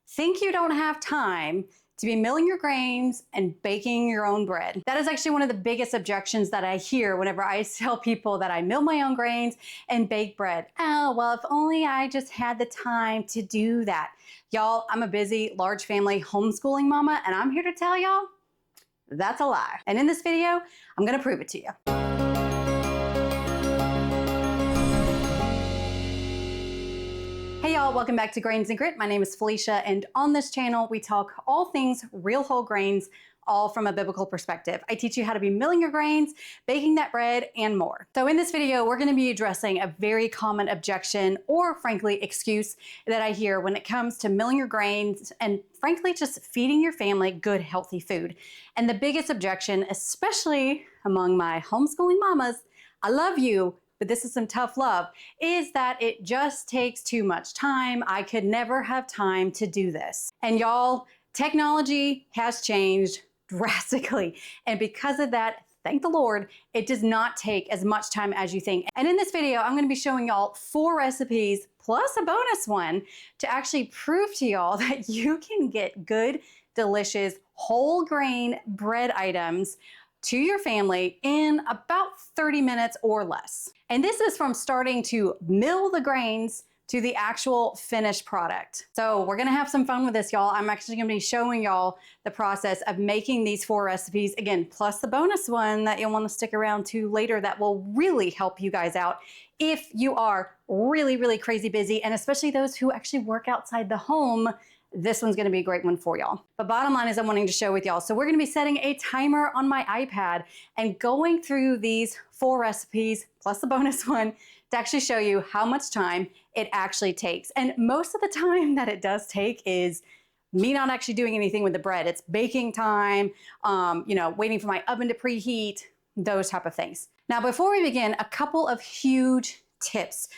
think you don't have time to be milling your grains and baking your own bread. That is actually one of the biggest objections that I hear whenever I tell people that I mill my own grains and bake bread. Oh, well, if only I just had the time to do that. Y'all, I'm a busy, large family homeschooling mama, and I'm here to tell y'all that's a lie. And in this video, I'm gonna prove it to you. Hey y'all, welcome back to Grains and Grit. My name is Felicia, and on this channel, we talk all things real whole grains, all from a biblical perspective. I teach you how to be milling your grains, baking that bread, and more. So in this video, we're gonna be addressing a very common objection, or frankly, excuse that I hear when it comes to milling your grains and frankly, just feeding your family good, healthy food. And the biggest objection, especially among my homeschooling mamas, I love you, but this is some tough love, is that it just takes too much time. I could never have time to do this. And y'all, technology has changed drastically. And because of that, thank the Lord, it does not take as much time as you think. And in this video, I'm gonna be showing y'all 4 recipes plus a bonus one to actually prove to y'all that you can get good, delicious, whole grain bread items to your family in about 30 minutes or less. And this is from starting to mill the grains to the actual finished product. So we're gonna have some fun with this, y'all. I'm actually gonna be showing y'all the process of making these 4 recipes, again, plus the bonus one that you'll wanna stick around to later that will really help you guys out if you are really, really crazy busy, and especially those who actually work outside the home. This one's gonna be a great one for y'all. But bottom line is I'm wanting to share with y'all. So we're gonna be setting a timer on my iPad and going through these 4 recipes plus the bonus one to actually show you how much time it actually takes. And most of the time that it does take is me not actually doing anything with the bread. It's baking time, waiting for my oven to preheat, those type of things. Now, before we begin, a couple of huge tips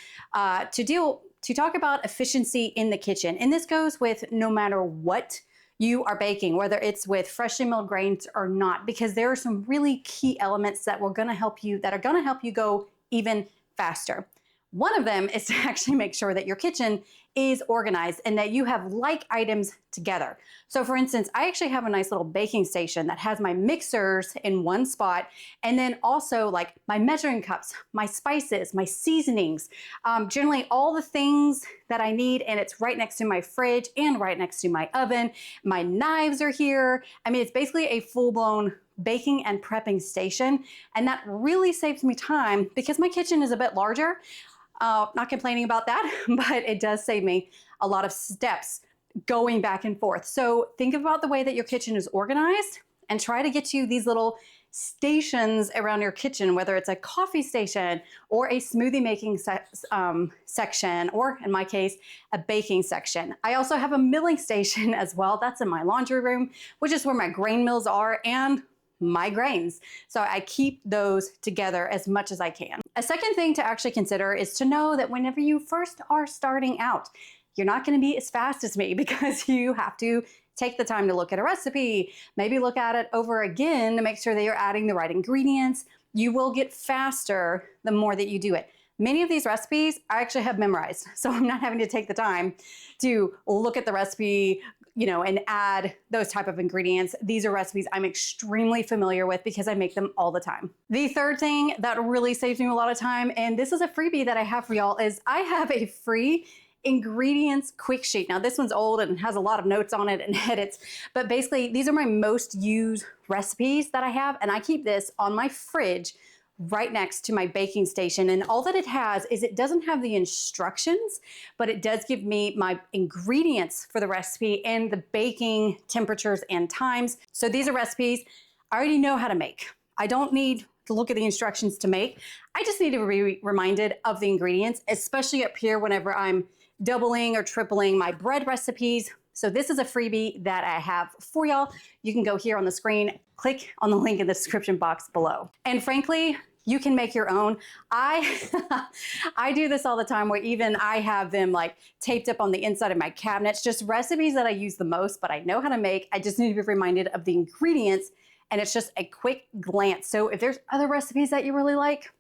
to talk about efficiency in the kitchen. And this goes with no matter what you are baking, whether it's with freshly milled grains or not, because there are some really key elements that are gonna help you go even faster. One of them is to actually make sure that your kitchen is organized and that you have like items together. So for instance, I actually have a nice little baking station that has my mixers in one spot, and then also like my measuring cups, my spices, my seasonings, generally all the things that I need, and it's right next to my fridge and right next to my oven. My knives are here. I mean, it's basically a full-blown baking and prepping station, and that really saves me time because my kitchen is a bit larger. Not complaining about that, but it does save me a lot of steps going back and forth. So think about the way that your kitchen is organized and try to get you these little stations around your kitchen, whether it's a coffee station or a smoothie making section, or in my case, a baking section. I also have a milling station as well. That's in my laundry room, which is where my grain mills are and my grains. So I keep those together as much as I can. A second thing to actually consider is to know that whenever you first are starting out, you're not gonna be as fast as me because you have to take the time to look at a recipe, maybe look at it over again to make sure that you're adding the right ingredients. You will get faster the more that you do it. Many of these recipes I actually have memorized, so I'm not having to take the time to look at the recipe, and add those type of ingredients. These are recipes I'm extremely familiar with because I make them all the time. The third thing that really saves me a lot of time, and this is a freebie that I have for y'all, is I have a free ingredients quick sheet. Now this one's old and has a lot of notes on it and edits, but basically these are my most used recipes that I have, and I keep this on my fridge right next to my baking station. And all that it has is it doesn't have the instructions, but it does give me my ingredients for the recipe and the baking temperatures and times. So these are recipes I already know how to make. I don't need to look at the instructions to make. I just need to be reminded of the ingredients, especially up here whenever I'm doubling or tripling my bread recipes. So this is a freebie that I have for y'all. You can go here on the screen, click on the link in the description box below. And frankly, you can make your own. I do this all the time where even I have them like taped up on the inside of my cabinets, just recipes that I use the most, but I know how to make. I just need to be reminded of the ingredients, and it's just a quick glance. So if there's other recipes that you really like,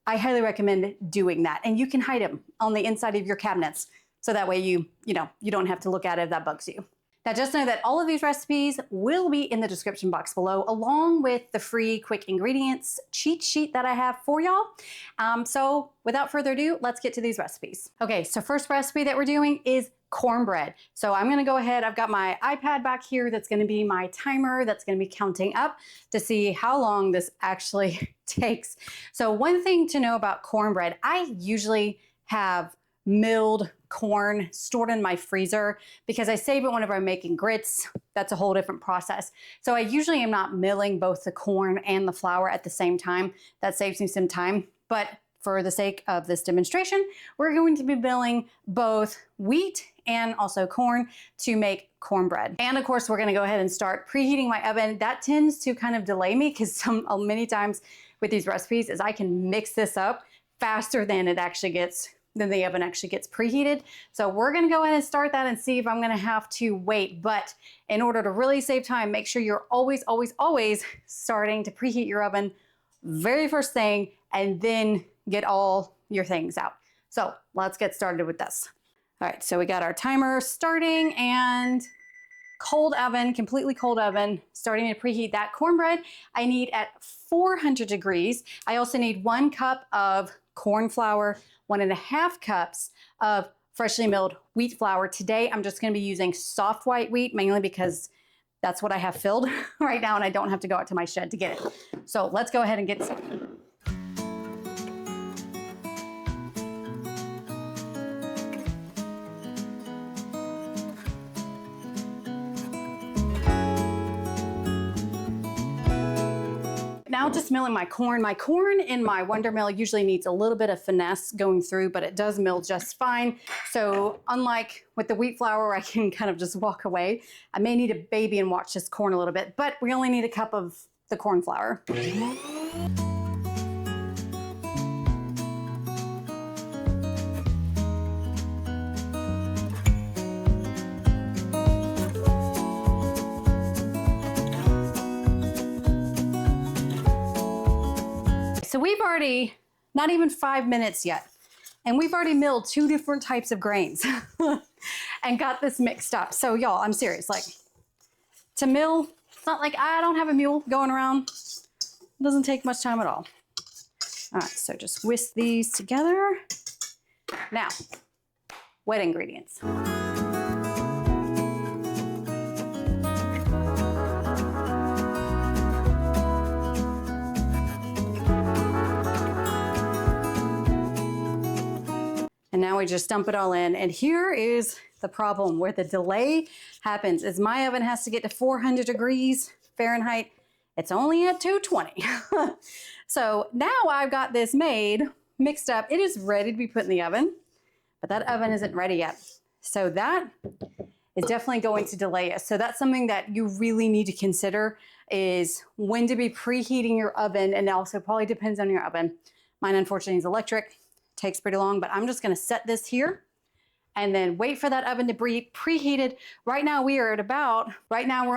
I highly recommend doing that. And you can hide them on the inside of your cabinets. So that way you don't have to look at it if that bugs you. Now just know that all of these recipes will be in the description box below, along with the free quick ingredients cheat sheet that I have for y'all. So without further ado, let's get to these recipes. Okay, so first recipe that we're doing is cornbread. So I'm gonna go ahead, I've got my iPad back here that's gonna be my timer that's gonna be counting up to see how long this actually takes. So one thing to know about cornbread, I usually have milled corn stored in my freezer because I save it whenever I'm making grits. That's a whole different process. So I usually am not milling both the corn and the flour at the same time. That saves me some time. But for the sake of this demonstration, we're going to be milling both wheat and also corn to make cornbread. And of course, we're gonna go ahead and start preheating my oven. That tends to kind of delay me because many times with these recipes is I can mix this up faster than the oven actually gets preheated. So we're gonna go ahead and start that and see if I'm gonna have to wait. But in order to really save time, make sure you're always, always, always starting to preheat your oven very first thing and then get all your things out. So let's get started with this. All right, so we got our timer starting and cold oven, completely cold oven, starting to preheat that cornbread. I need at 400 degrees. I also need 1 cup of corn flour, 1.5 cups of freshly milled wheat flour. Today, I'm just gonna be using soft white wheat, mainly because that's what I have filled right now and I don't have to go out to my shed to get it. So let's go ahead and get started. Now just milling my corn. My corn in my Wonder Mill usually needs a little bit of finesse going through, but it does mill just fine. So unlike with the wheat flour, I can kind of just walk away. I may need a baby and watch this corn a little bit, but we only need a cup of the corn flour. So we've already, not even 5 minutes yet, and we've already milled 2 different types of grains and got this mixed up. So y'all, I'm serious, like to mill, it's not like I don't have a mule going around. It doesn't take much time at all. All right, so just whisk these together. Now, wet ingredients. And now we just dump it all in. And here is the problem where the delay happens is my oven has to get to 400 degrees Fahrenheit. It's only at 220. So now I've got this mixed up. It is ready to be put in the oven, but that oven isn't ready yet. So that is definitely going to delay us. So that's something that you really need to consider is when to be preheating your oven, and also probably depends on your oven. Mine unfortunately is electric. Takes pretty long, but I'm just gonna set this here and then wait for that oven to be preheated. Right now we're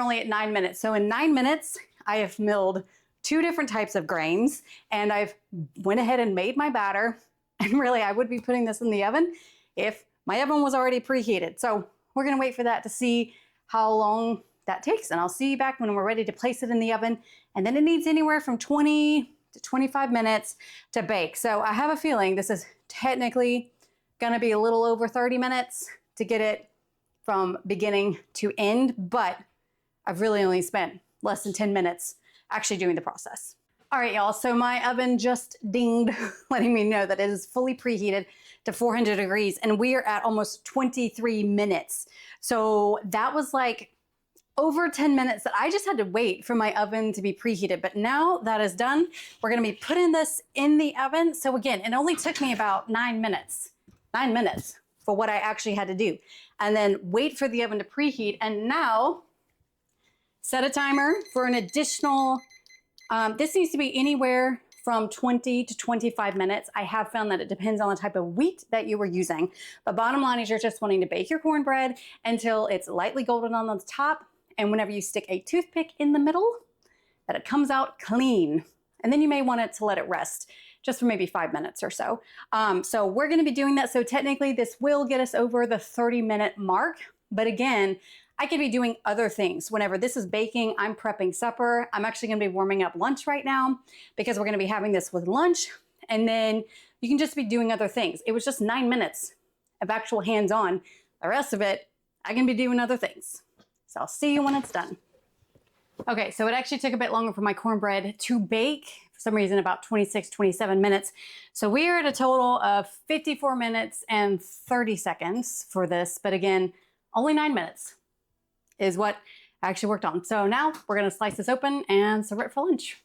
only at 9 minutes. So in 9 minutes, I have milled 2 different types of grains and I've went ahead and made my batter. And really I would be putting this in the oven if my oven was already preheated. So we're gonna wait for that to see how long that takes. And I'll see you back when we're ready to place it in the oven. And then it needs anywhere from 20 to 25 minutes to bake. So I have a feeling this is technically gonna be a little over 30 minutes to get it from beginning to end, but I've really only spent less than 10 minutes actually doing the process. All right, y'all, so my oven just dinged, letting me know that it is fully preheated to 400 degrees, and we are at almost 23 minutes. So that was like over 10 minutes that I just had to wait for my oven to be preheated. But now that is done, we're gonna be putting this in the oven. So again, it only took me about 9 minutes for what I actually had to do. And then wait for the oven to preheat. And now set a timer for an additional, this needs to be anywhere from 20 to 25 minutes. I have found that it depends on the type of wheat that you were using. But bottom line is you're just wanting to bake your cornbread until it's lightly golden on the top. And whenever you stick a toothpick in the middle, that it comes out clean. And then you may want it to let it rest. just for maybe 5 minutes or so. So we're gonna be doing that. So technically this will get us over the 30-minute mark. But again, I could be doing other things. Whenever this is baking, I'm prepping supper. I'm actually gonna be warming up lunch right now because we're gonna be having this with lunch. And then you can just be doing other things. It was just 9 minutes of actual hands-on. The rest of it, I can be doing other things. So I'll see you when it's done. Okay, so it actually took a bit longer for my cornbread to bake. For some reason, about 26, 27 minutes. So we are at a total of 54 minutes and 30 seconds for this. But again, only 9 minutes is what I actually worked on. So now we're gonna slice this open and serve it for lunch.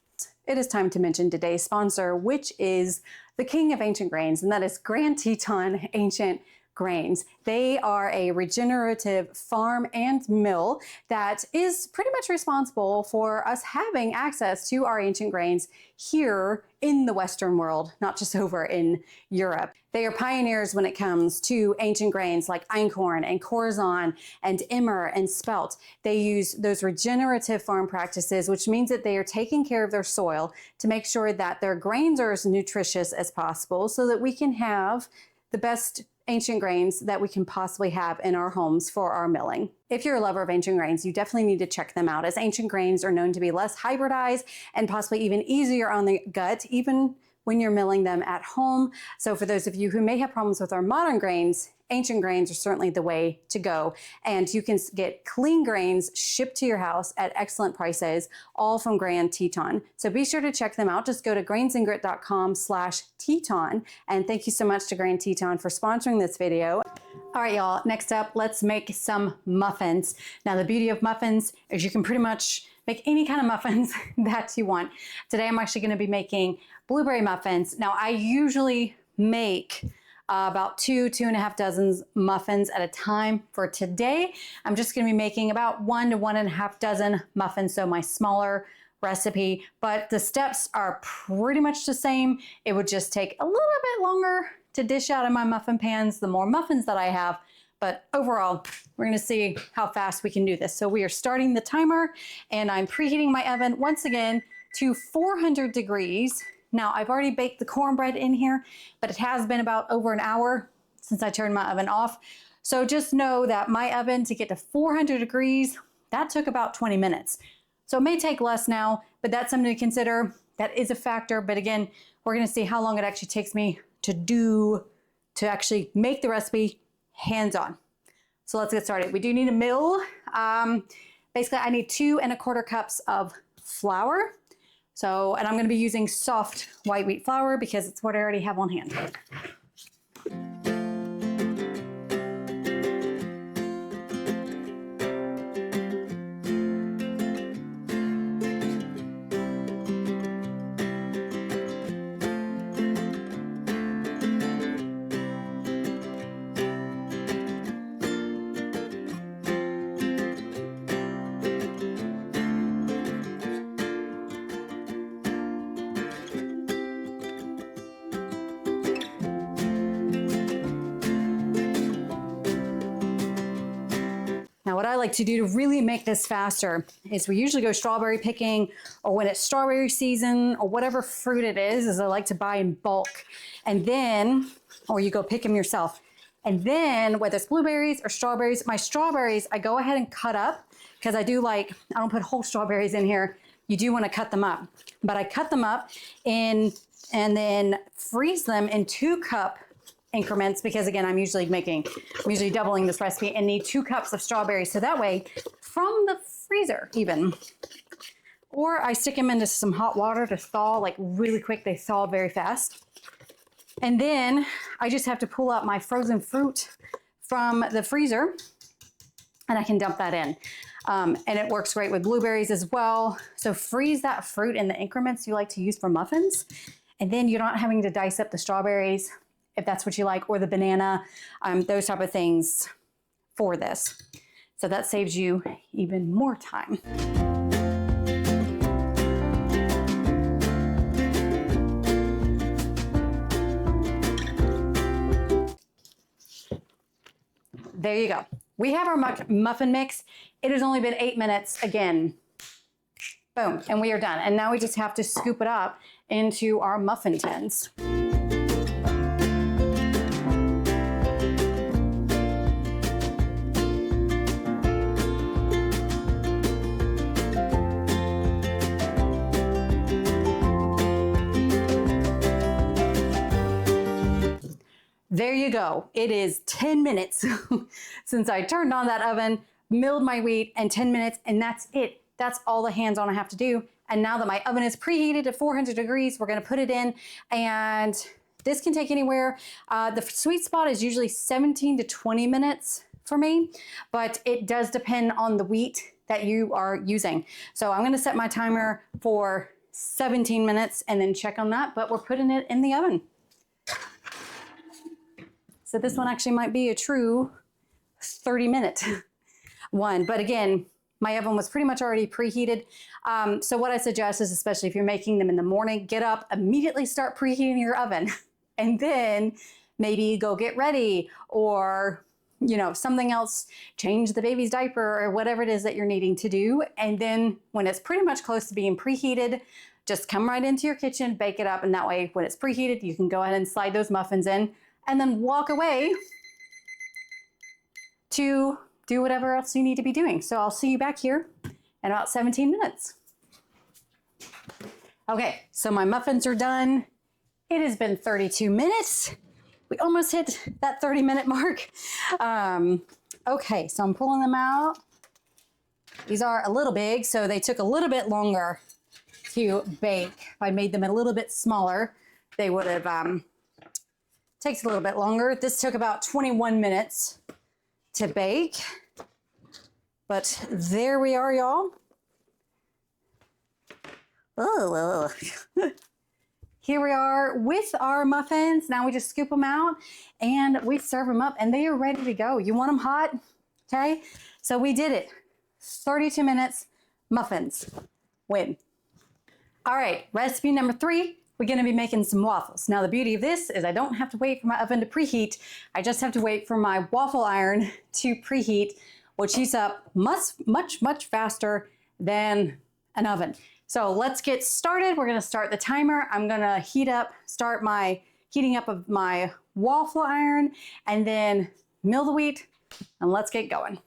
It is time to mention today's sponsor, which is the king of ancient grains, and that is Grand Teton Ancient Grains. They are a regenerative farm and mill that is pretty much responsible for us having access to our ancient grains here in the Western world, not just over in Europe. They are pioneers when it comes to ancient grains like einkorn and corzon and emmer and spelt. They use those regenerative farm practices, which means that they are taking care of their soil to make sure that their grains are as nutritious as possible so that we can have the best ancient grains that we can possibly have in our homes for our milling. If you're a lover of ancient grains, you definitely need to check them out, as ancient grains are known to be less hybridized and possibly even easier on the gut, even when you're milling them at home. So for those of you who may have problems with our modern grains, ancient grains are certainly the way to go. And you can get clean grains shipped to your house at excellent prices, all from Grand Teton. So be sure to check them out. Just go to grainsandgrit.com/Teton. And thank you so much to Grand Teton for sponsoring this video. All right, y'all, next up, let's make some muffins. Now, the beauty of muffins is you can pretty much make any kind of muffins that you want. Today, I'm actually gonna be making blueberry muffins. Now, I usually make about 2.5 dozen muffins at a time. For today, I'm just gonna be making about 1 to 1.5 dozen muffins, so my smaller recipe, but the steps are pretty much the same. It would just take a little bit longer to dish out in my muffin pans, the more muffins that I have. But overall, we're gonna see how fast we can do this. So we are starting the timer and I'm preheating my oven once again to 400 degrees. Now I've already baked the cornbread in here, but it has been about over an hour since I turned my oven off. So just know that my oven to get to 400 degrees, that took about 20 minutes. So it may take less now, but that's something to consider. That is a factor. But again, we're gonna see how long it actually takes me to actually make the recipe hands-on. So let's get started. We do need a mill. Basically, I need 2 1/4 cups of flour. So, and I'm gonna be using soft white wheat flour because it's what I already have on hand. Now, what I like to do to really make this faster is we usually go strawberry picking, or when it's strawberry season or whatever fruit it is I like to buy in bulk. And then, or you go pick them yourself. And then whether it's blueberries or strawberries, my strawberries, I go ahead and cut up because I don't put whole strawberries in here. You do want to cut them up, but I cut them up and then freeze them in 2-cup increments, because again, I'm usually doubling this recipe and need 2 cups of strawberries. So that way, from the freezer even, or I stick them into some hot water to thaw like really quick. They thaw very fast. And then I just have to pull out my frozen fruit from the freezer and I can dump that in. And it works great with blueberries as well. So freeze that fruit in the increments you like to use for muffins. And then you're not having to dice up the strawberries, if that's what you like, or the banana, those type of things for this. So that saves you even more time. There you go. We have our muffin mix. It has only been 8 minutes again. Boom, and we are done. And now we just have to scoop it up into our muffin tins. There you go. It is 10 minutes since I turned on that oven, milled my wheat, and 10 minutes, and that's it. That's all the hands-on I have to do. And now that my oven is preheated to 400 degrees, we're gonna put it in, and this can take anywhere. The sweet spot is usually 17 to 20 minutes for me, but it does depend on the wheat that you are using. So I'm gonna set my timer for 17 minutes and then check on that, but we're putting it in the oven. So this one actually might be a true 30-minute one. But again, my oven was pretty much already preheated. So what I suggest is, especially if you're making them in the morning, get up, immediately start preheating your oven. And then maybe go get ready, or something else, change the baby's diaper or whatever it is that you're needing to do. And then when it's pretty much close to being preheated, just come right into your kitchen, bake it up. And that way, when it's preheated, you can go ahead and slide those muffins in, and then walk away to do whatever else you need to be doing. So I'll see you back here in about 17 minutes. Okay, so my muffins are done. It has been 32 minutes. We almost hit that 30-minute mark. Okay, so I'm pulling them out. These are a little big, so they took a little bit longer to bake. If I made them a little bit smaller, they would have takes a little bit longer. This took about 21 minutes to bake, but there we are, y'all. Oh, here we are with our muffins. Now we just scoop them out and we serve them up, and they are ready to go. You want them hot? Okay, so we did it. 32 minutes, muffins, win. All right, recipe number 3. We're gonna be making some waffles. Now the beauty of this is I don't have to wait for my oven to preheat. I just have to wait for my waffle iron to preheat, which heats up much faster than an oven. So let's get started. We're gonna start the timer. I'm gonna heating up of my waffle iron, and then mill the wheat, and let's get going.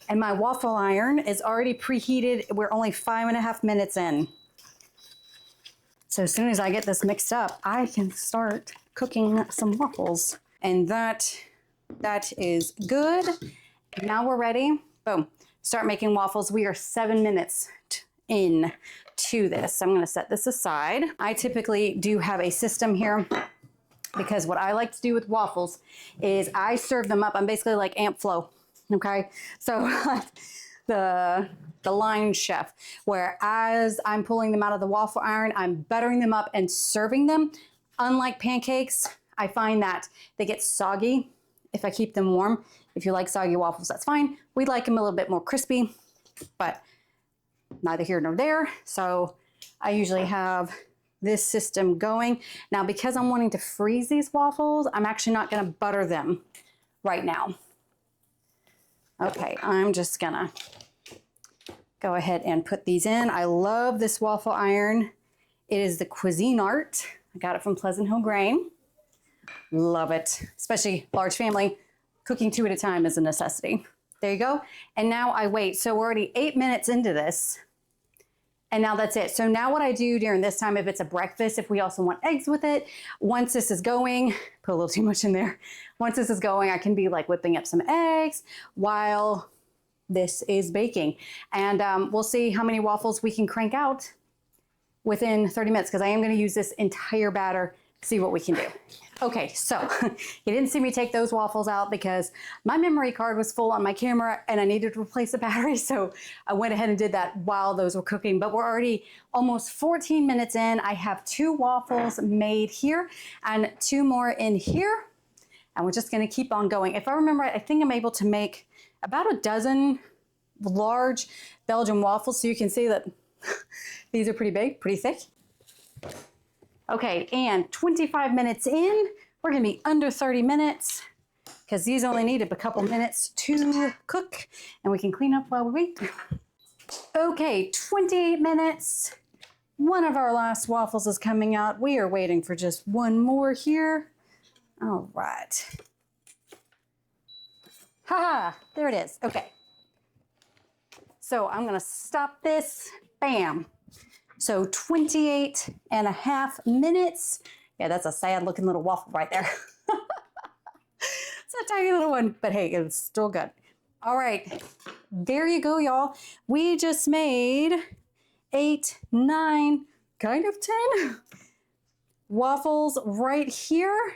And my waffle iron is already preheated. We're only 5.5 minutes in. So as soon as I get this mixed up, I can start cooking some waffles. And that is good. Now we're ready. Boom. Start making waffles. We are 7 minutes in to this. I'm gonna set this aside. I typically do have a system here, because what I like to do with waffles is I serve them up. I'm basically like Aunt Flo. Okay, so the line chef, where as I'm pulling them out of the waffle iron, I'm buttering them up and serving them. Unlike pancakes, I find that they get soggy if I keep them warm. If you like soggy waffles, that's fine. We like them a little bit more crispy, but neither here nor there. So I usually have this system going. Now, because I'm wanting to freeze these waffles, I'm actually not gonna butter them right now. Okay, I'm just gonna go ahead and put these in. I love this waffle iron. It is the Cuisinart. I got it from Pleasant Hill Grain. Love it, especially large family. Cooking 2 at a time is a necessity. There you go. And now I wait. So we're already 8 minutes into this. And now that's it. So now what I do during this time, if it's a breakfast, if we also want eggs with it, once this is going, put a little too much in there. Once this is going, I can be like whipping up some eggs while this is baking. And we'll see how many waffles we can crank out within 30 minutes because I am going to use this entire batter to see what we can do. Okay, so you didn't see me take those waffles out because my memory card was full on my camera and I needed to replace the battery. So I went ahead and did that while those were cooking, but we're already almost 14 minutes in. I have 2 waffles made here and 2 more in here. And we're just gonna keep on going. If I remember right, I think I'm able to make about a dozen large Belgian waffles. So you can see that these are pretty big, pretty thick. Okay, and 25 minutes in, we're gonna be under 30 minutes because these only need a couple minutes to cook and we can clean up while we wait. Okay, 28 minutes. One of our last waffles is coming out. We are waiting for just one more here. All right. Haha, there it is. Okay. So I'm gonna stop this. Bam. So 28 and a half minutes. Yeah, that's a sad looking little waffle right there. It's a tiny little one, but hey, it's still good. All right, there you go, y'all. We just made 8, 9, kind of 10 waffles right here.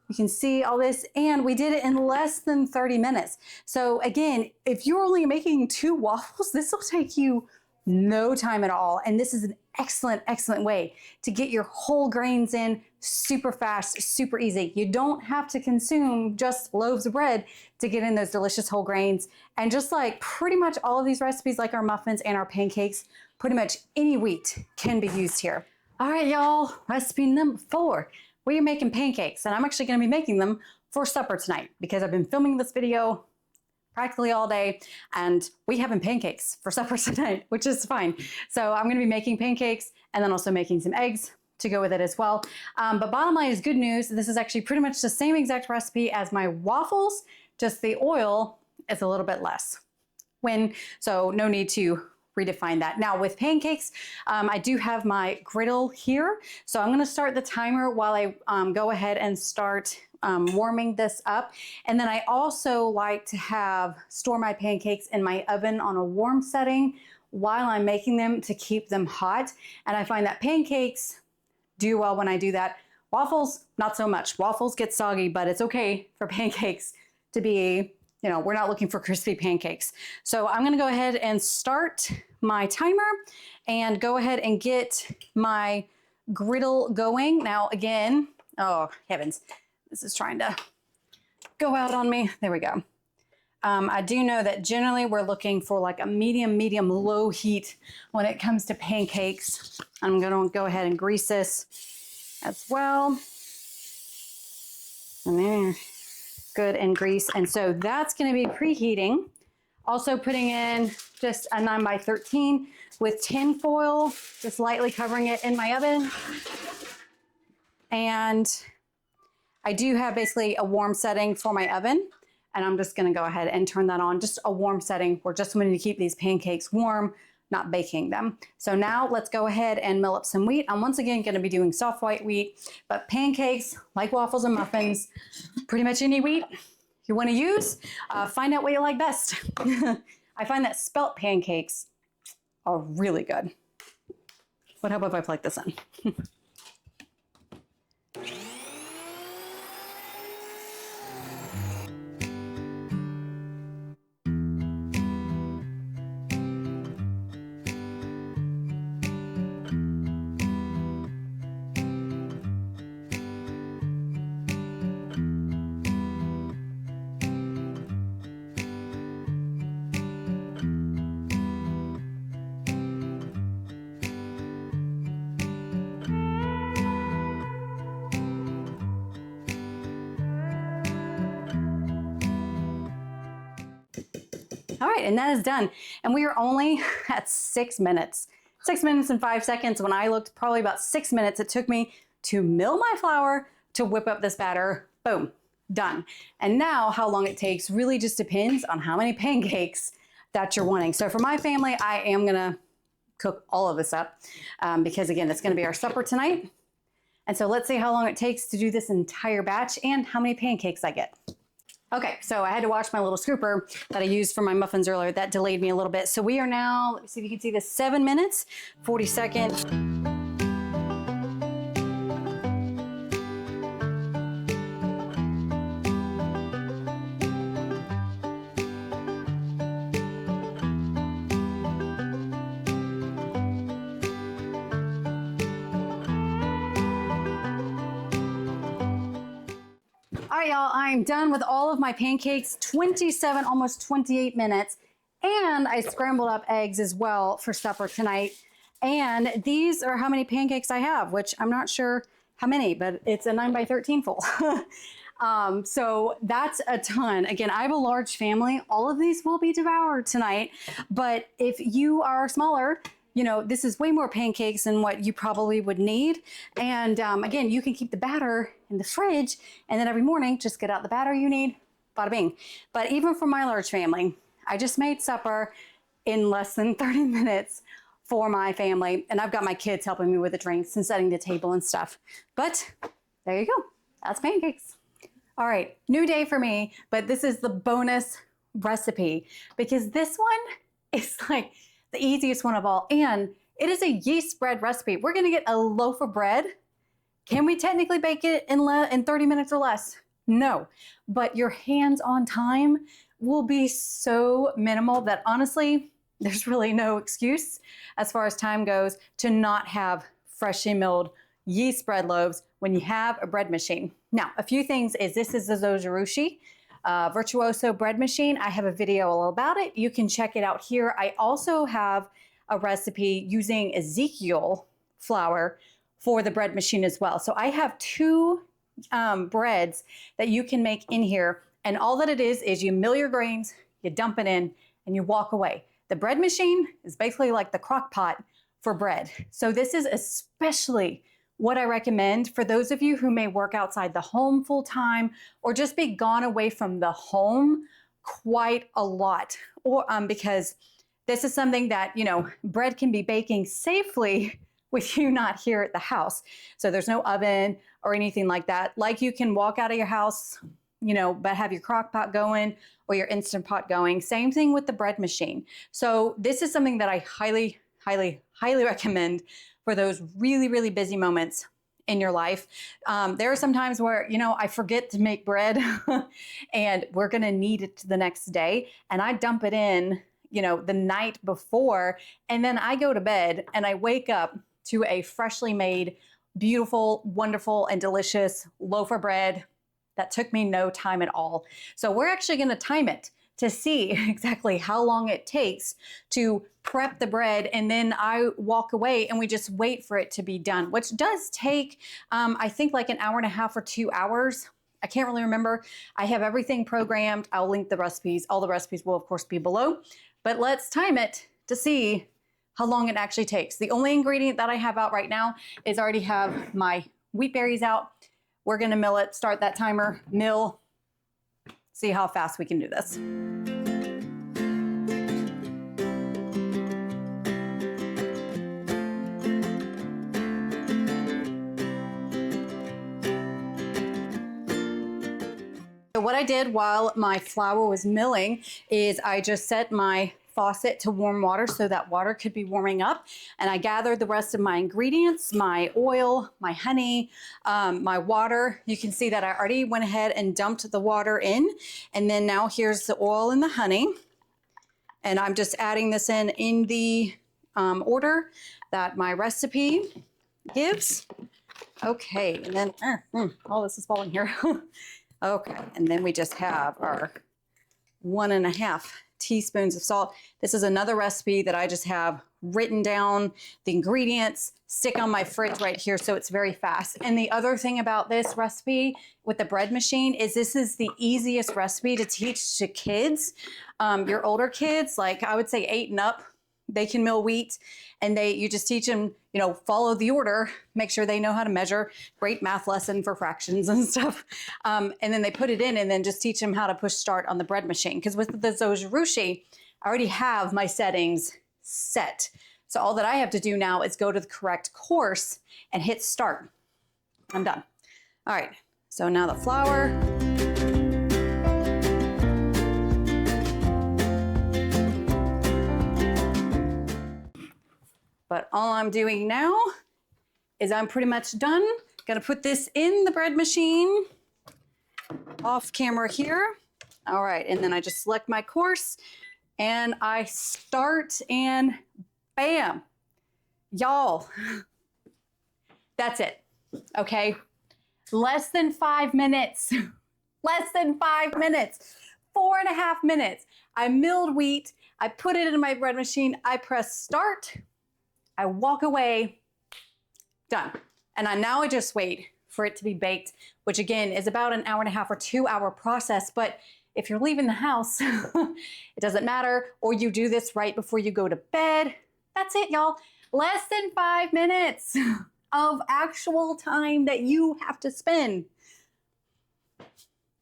You can see all this, and we did it in less than 30 minutes. So again, if you're only making 2 waffles, this will take you no time at all. And this is an excellent, excellent way to get your whole grains in super fast, super easy. You don't have to consume just loaves of bread to get in those delicious whole grains. And just like pretty much all of these recipes, like our muffins and our pancakes, pretty much any wheat can be used here. All right, y'all, recipe number 4. We are making pancakes, and I'm actually gonna be making them for supper tonight because I've been filming this video practically all day, and we having pancakes for supper tonight, which is fine. So I'm gonna be making pancakes and then also making some eggs to go with it as well. But bottom line is good news. This is actually pretty much the same exact recipe as my waffles, just the oil is a little bit less. So no need to redefine that. Now with pancakes, I do have my griddle here. So I'm gonna start the timer while I go ahead and start warming this up. And then I also like to store my pancakes in my oven on a warm setting while I'm making them to keep them hot. And I find that pancakes do well when I do that. Waffles, not so much. Waffles get soggy, but it's okay for pancakes to be, you know, we're not looking for crispy pancakes. So I'm gonna go ahead and start my timer and go ahead and get my griddle going. Now again, oh heavens, this is trying to go out on me. There we go. I do know that generally we're looking for like a medium, low heat when it comes to pancakes. I'm gonna go ahead and grease this as well. And there, good and grease. And so that's gonna be preheating. Also putting in just a 9x13 with tin foil, just lightly covering it in my oven. And I do have basically a warm setting for my oven, and I'm just gonna go ahead and turn that on, just a warm setting. We're just wanting to keep these pancakes warm, not baking them. So now let's go ahead and mill up some wheat. I'm once again gonna be doing soft white wheat, but pancakes, like waffles and muffins, pretty much any wheat you wanna use, find out what you like best. I find that spelt pancakes are really good. What help if I plug this in? All right, and that is done. And we are only at 6 minutes. 6 minutes and 5 seconds. When I looked, probably about 6 minutes it took me to mill my flour, to whip up this batter, boom, done. And now how long it takes really just depends on how many pancakes that you're wanting. So for my family, I am gonna cook all of this up because again, it's gonna be our supper tonight. And so let's see how long it takes to do this entire batch and how many pancakes I get. Okay, so I had to wash my little scooper that I used for my muffins earlier. That delayed me a little bit. So we are now, let me see if you can see this, 7 minutes, 40 seconds. All right, y'all, I'm done with all of my pancakes, 27, almost 28 minutes. And I scrambled up eggs as well for supper tonight. And these are how many pancakes I have, which I'm not sure how many, but it's a 9 by 13 full. So that's a ton. Again, I have a large family. All of these will be devoured tonight. But if you are smaller, you know, this is way more pancakes than what you probably would need. And again, you can keep the batter in the fridge and then every morning just get out the batter you need, bada bing. But even for my large family, I just made supper in less than 30 minutes for my family. And I've got my kids helping me with the drinks and setting the table and stuff. But there you go, that's pancakes. All right, new day for me, but this is the bonus recipe because this one is like the easiest one of all, and it is a yeast bread recipe. We're gonna get a loaf of bread. Can we technically bake it in 30 minutes or less? No, but your hands-on time will be so minimal that honestly, there's really no excuse as far as time goes to not have freshly milled yeast bread loaves when you have a bread machine. Now, a few things is this is the Zojirushi Virtuoso bread machine. I have a video all about it. You can check it out here. I also have a recipe using Ezekiel flour for the bread machine as well. So I have two breads that you can make in here. And all that it is you mill your grains, you dump it in, and you walk away. The bread machine is basically like the crock pot for bread. So this is especially what I recommend for those of you who may work outside the home full time or just be gone away from the home quite a lot, or because this is something that, you know, bread can be baking safely with you not here at the house. So there's no oven or anything like that. Like you can walk out of your house, you know, but have your crock pot going or your Instant Pot going. Same thing with the bread machine. So this is something that I highly, highly, highly recommend for those really, really busy moments in your life. There are some times where, you know, I forget to make bread and we're gonna need it the next day. And I dump it in, you know, the night before, and then I go to bed and I wake up to a freshly made, beautiful, wonderful, and delicious loaf of bread that took me no time at all. So we're actually gonna time it to see exactly how long it takes to prep the bread, and then I walk away and we just wait for it to be done, which does take, I think like an hour and a half or 2 hours. I can't really remember. I have everything programmed. I'll link the recipes. All the recipes will of course be below, but let's time it to see how long it actually takes. The only ingredient that I have out right now is I already have my wheat berries out. We're gonna mill it, start that timer, mill, see how fast we can do this. So what I did while my flour was milling is I just set my faucet to warm water so that water could be warming up. And I gathered the rest of my ingredients, my oil, my honey, my water. You can see that I already went ahead and dumped the water in. And then now here's the oil and the honey. And I'm just adding this in the order that my recipe gives. Okay, and then, all this is falling here. Okay, and then we just have our 1.5 teaspoons of salt. This is another recipe that I just have written down the ingredients, stick on my fridge right here so it's very fast. And the other thing about this recipe with the bread machine is this is the easiest recipe to teach to kids. Your older kids, like I would say 8 and up, they can mill wheat, and you just teach them, you know, follow the order, make sure they know how to measure. Great math lesson for fractions and stuff. And then they put it in and then just teach them how to push start on the bread machine. Because with the Zojirushi, I already have my settings set. So all that I have to do now is go to the correct course and hit start. I'm done. All right, so now the flour. But all I'm doing now is I'm pretty much done. Gonna put this in the bread machine off camera here. All right, and then I just select my course and I start and bam, y'all, that's it, okay? Less than 5 minutes, less than 5 minutes, 4.5 minutes. I milled wheat, I put it in my bread machine, I press start, I walk away, done. And now I just wait for it to be baked, which again is about an 1.5 or 2 hour process. But if you're leaving the house, it doesn't matter, or you do this right before you go to bed. That's it, y'all. Less than 5 minutes of actual time that you have to spend.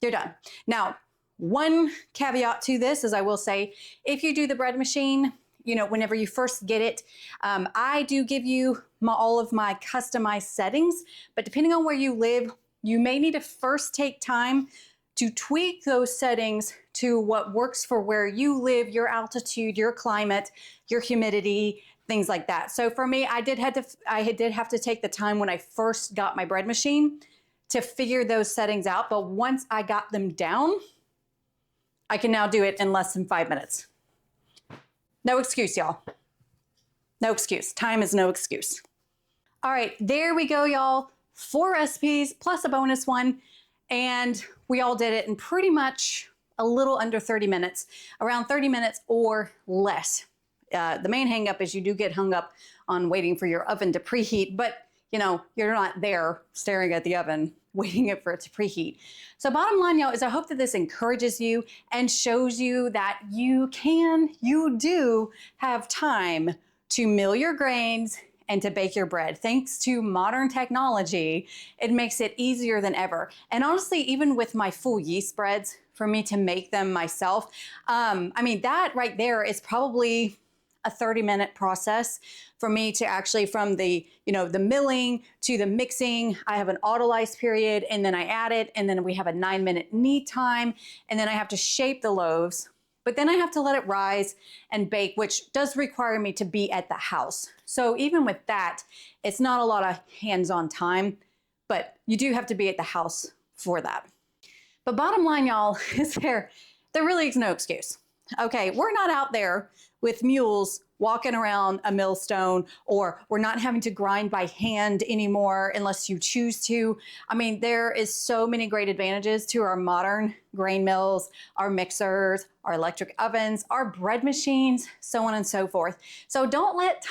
You're done. Now, one caveat to this is I will say, if you do the bread machine, you know, whenever you first get it, I do give you all of my customized settings, but depending on where you live, you may need to first take time to tweak those settings to what works for where you live, your altitude, your climate, your humidity, things like that. So for me, I did have to take the time when I first got my bread machine to figure those settings out. But once I got them down, I can now do it in less than 5 minutes. No excuse, y'all. No excuse. Time is no excuse. All right, there we go, y'all. 4 recipes plus a bonus one. And we all did it in pretty much a little under 30 minutes, around 30 minutes or less. The main hang up is you do get hung up on waiting for your oven to preheat, but you know, you're not there staring at the oven, waiting for it to preheat. So bottom line, y'all, is I hope that this encourages you and shows you that you do have time to mill your grains and to bake your bread. Thanks to modern technology, it makes it easier than ever. And honestly, even with my full yeast breads, for me to make them myself, I mean, that right there is probably a 30-minute process for me to actually, from the, you know, the milling to the mixing. I have an autolyse period, and then I add it, and then we have a 9-minute knead time, and then I have to shape the loaves, but then I have to let it rise and bake, which does require me to be at the house. So even with that, it's not a lot of hands-on time, but you do have to be at the house for that. But bottom line, y'all, is there really is no excuse. Okay, we're not out there with mules walking around a millstone, or we're not having to grind by hand anymore unless you choose to. I mean, there is so many great advantages to our modern grain mills, our mixers, our electric ovens, our bread machines, so on and so forth. So don't let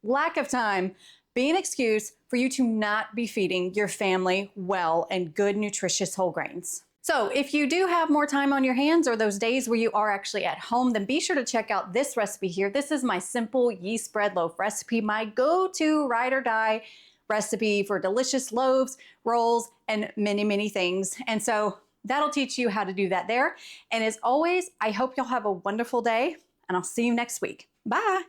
lack of time, be an excuse for you to not be feeding your family well and good, nutritious whole grains. So if you do have more time on your hands, or those days where you are actually at home, then be sure to check out this recipe here. This is my simple yeast bread loaf recipe, my go-to ride or die recipe for delicious loaves, rolls, and many, many things. And so that'll teach you how to do that there. And as always, I hope you'll have a wonderful day, and I'll see you next week. Bye.